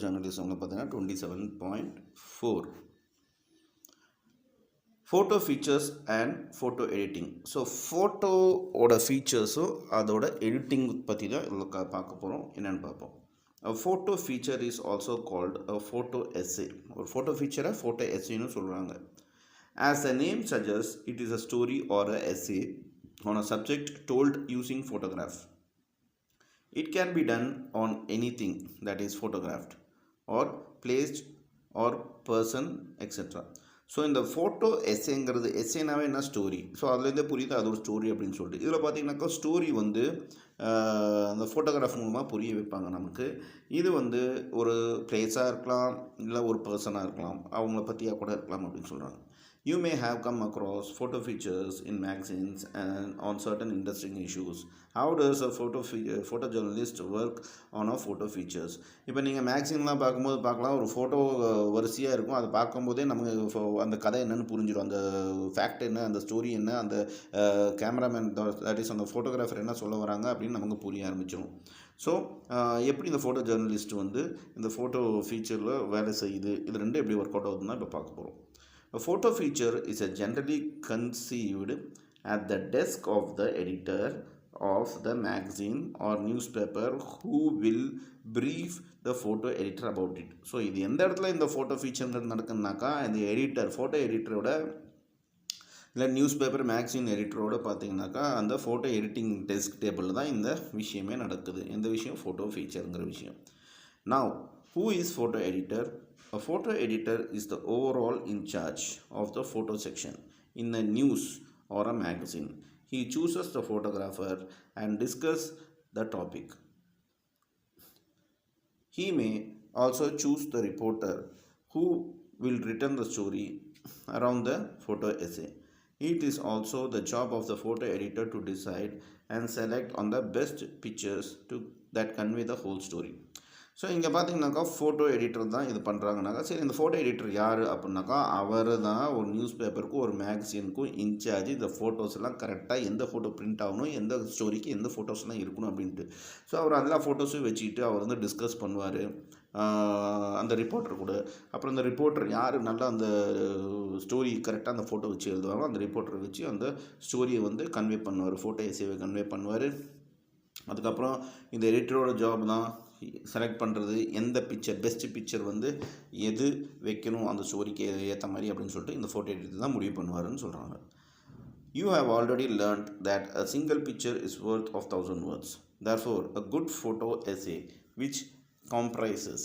ஜேர்னலிசம்ல பார்த்தீங்கன்னா 27.4. Photo features and photo editing. So ஃபோட்டோவோட ஃபீச்சர்ஸும் அதோட எடிட்டிங் பற்றி தான் இதில் பார்க்க போகிறோம். என்னென்னு பார்ப்போம். Photo feature is also called photo essay. ஒரு ஃபோட்டோ ஃபீச்சரை ஃபோட்டோ எஸ்ஸேன்னு சொல்கிறாங்க. As the name suggests, it is a story or a essay on a subject told using photograph. It can be done on anything that is photographed or placed or person etc. So இந்த photo எஸ்ஸேங்கிறது எஸ்ஸேனாவே என்ன story. So அதுலேருந்தே புரியுது அது ஒரு story அப்படின்னு சொல்லிட்டு. இதில் பார்த்தீங்கன்னாக்கா ஸ்டோரி வந்து அந்த ஃபோட்டோகிராஃப் மூலமாக புரிய வைப்பாங்க நமக்கு. இது வந்து ஒரு பிளேஸாக இருக்கலாம், இல்லை ஒரு பர்சனாக இருக்கலாம், அவங்கள பற்றியாக கூட இருக்கலாம் அப்படின்னு சொல்கிறாங்க. You may have come across photo features in magazines and on certain interesting issues. How does a photojournalist work on a photo features? இப்போ நீங்கள் மேக்சின்லாம் பார்க்கும்போது பார்க்கலாம், ஒரு ஃபோட்டோ வரிசையாக இருக்கும். அதை பார்க்கும்போதே நமக்கு அந்த கதை என்னென்னு புரிஞ்சிடும், அந்த ஃபேக்ட் என்ன, அந்த ஸ்டோரி என்ன, அந்த கேமராமேன் தட் இஸ் அந்த ஃபோட்டோகிராஃபர் என்ன சொல்ல வராங்க அப்படின்னு நமக்கு புரிய ஆரம்பிச்சிடும். ஸோ எப்படி இந்த ஃபோட்டோ ஜேர்னலிஸ்ட் வந்து இந்த ஃபோட்டோ ஃபீச்சரில் வேலை செய்யுது, இது ரெண்டும் எப்படி ஒர்க் அவுட் ஆகுதுன்னா இப்போ பார்க்க போகிறோம். A photo feature is generally conceived at the desk of the editor of the magazine or newspaper who will brief the photo editor about it. So இது எந்த இடத்துல இந்த ஃபோட்டோ ஃபீச்சர் நடக்குதுனாக்கா, இந்த எடிட்டர் ஃபோட்டோ எடிட்டரோட இல்லை நியூஸ் பேப்பர் மேக்சின் எடிட்டரோட பார்த்தீங்கன்னாக்கா அந்த photo editing desk டேபிளில் தான் இந்த விஷயமே நடக்குது. எந்த விஷயம்? ஃபோட்டோ ஃபீச்சருங்கிற விஷயம். Now, who is photo editor? A photo editor is the overall in charge of the photo section in a news or a magazine. He chooses the photographer and discuss the topic. He may also choose the reporter who will return the story around the photo essay. It is also the job of the photo editor to decide and select on the best pictures that convey the whole story. So இங்கே பார்த்தீங்கன்னாக்கா photo editor தான் இது பண்ணுறாங்கனாக்கா, சரி இந்த photo editor யார் அப்படின்னாக்கா அவர் தான் ஒரு நியூஸ் பேப்பருக்கும் ஒரு மேக்சினுக்கும் இன்சார்ஜ். இந்த ஃபோட்டோஸ் எல்லாம் கரெக்டாக எந்த ஃபோட்டோ பிரிண்ட் ஆகணும், எந்த ஸ்டோரிக்கு எந்த ஃபோட்டோஸ்லாம் இருக்கணும் அப்படின்ட்டு. ஸோ அவர் எல்லா ஃபோட்டோஸும் வச்சுக்கிட்டு அவர் வந்து டிஸ்கஸ் பண்ணுவார் அந்த ரிப்போர்ட்டர் கூட. அப்புறம் அந்த ரிப்போர்ட்டர் யார் நல்லா அந்த ஸ்டோரி கரெக்டாக அந்த ஃபோட்டோ வச்சு எழுதுவாங்களோ அந்த ரிப்போர்ட்டரை வச்சு அந்த ஸ்டோரியை வந்து கன்வே பண்ணுவார், ஃபோட்டோ எஸ்ஸேவை கன்வே பண்ணுவார். அதுக்கப்புறம் இந்த எடிட்டரோட ஜாப் தான் செலக்ட் பண்ணுறது, எந்த பிக்சர் பெஸ்ட் பிக்சர் வந்து எது வைக்கணும் அந்த ஸ்டோரிக்கு ஏற்ற மாதிரி அப்படின்னு சொல்லிட்டு இந்த ஃபோட்டோ எடிட்டர் தான் முடிவு பண்ணுவாருன்னு சொல்கிறாங்க. You have already learned that a single picture is worth of 1,000 words. Therefore, a good photo essay which comprises